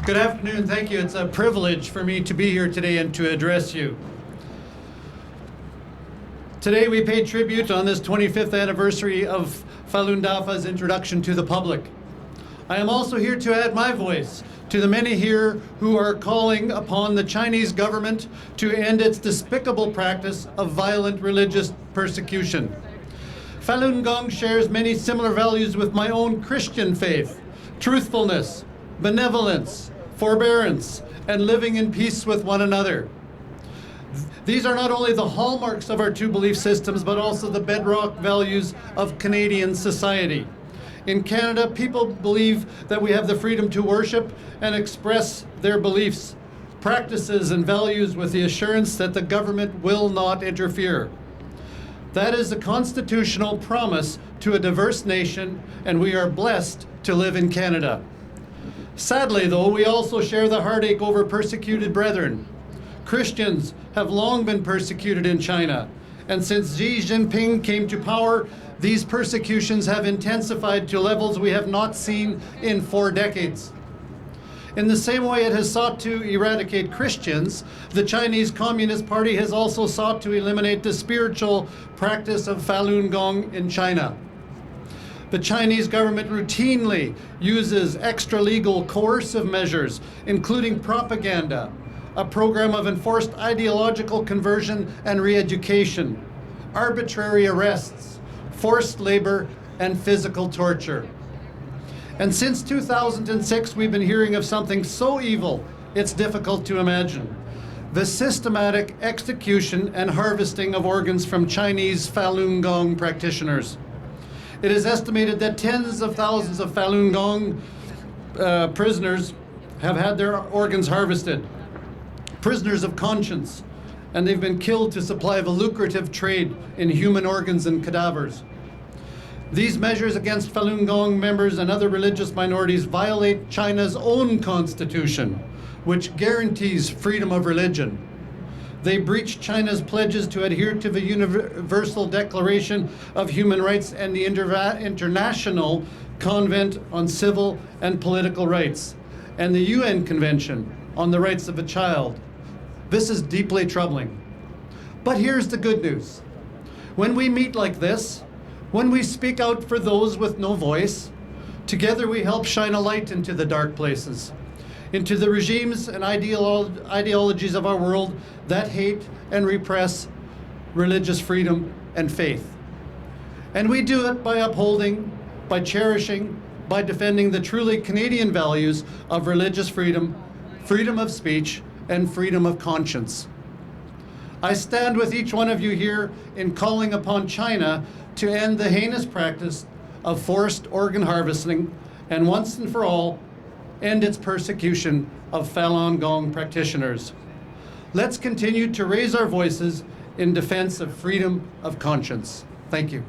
Good afternoon, thank you. It's a privilege for me to be here today and to address you. Today we pay tribute on this 25th anniversary of Falun Dafa's introduction to the public. I am also here to add my voice to the many here who are calling upon the Chinese government to end its despicable practice of violent religious persecution. Falun Gong shares many similar values with my own Christian faith: truthfulness, benevolence, forbearance, and living in peace with one another. These are not only the hallmarks of our two belief systems, but also the bedrock values of Canadian society. In Canada, people believe that we have the freedom to worship and express their beliefs, practices, and values with the assurance that the government will not interfere. That is a constitutional promise to a diverse nation, and we are blessed to live in Canada. Sadly, though, we also share the heartache over persecuted brethren. Christians have long been persecuted in China, and since Xi Jinping came to power, these persecutions have intensified to levels we have not seen in 4 decades. In the same way it has sought to eradicate Christians, the Chinese Communist Party has also sought to eliminate the spiritual practice of Falun Gong in China. The Chinese government routinely uses extra-legal coercive measures, including propaganda, a program of enforced ideological conversion and re-education, arbitrary arrests, forced labor, and physical torture. And since 2006, we've been hearing of something so evil, it's difficult to imagine: the systematic execution and harvesting of organs from Chinese Falun Gong practitioners. It is estimated that tens of thousands of Falun Gong prisoners have had their organs harvested, prisoners of conscience, and they've been killed to supply a lucrative trade in human organs and cadavers. These measures against Falun Gong members and other religious minorities violate China's own constitution, which guarantees freedom of religion. They breach China's pledges to adhere to the Universal Declaration of Human Rights and the International Convent on Civil and Political Rights, and the UN Convention on the Rights of the Child. This is deeply troubling. But here's the good news. When we meet like this, when we speak out for those with no voice, together we help shine a light into the dark places, into the regimes and ideologies of our world that hate and repress religious freedom and faith. And we do it by upholding, by cherishing, by defending the truly Canadian values of religious freedom, freedom of speech, and freedom of conscience. I stand with each one of you here in calling upon China to end the heinous practice of forced organ harvesting and once and for all end its persecution of Falun Gong practitioners. Let's continue to raise our voices in defense of freedom of conscience. Thank you.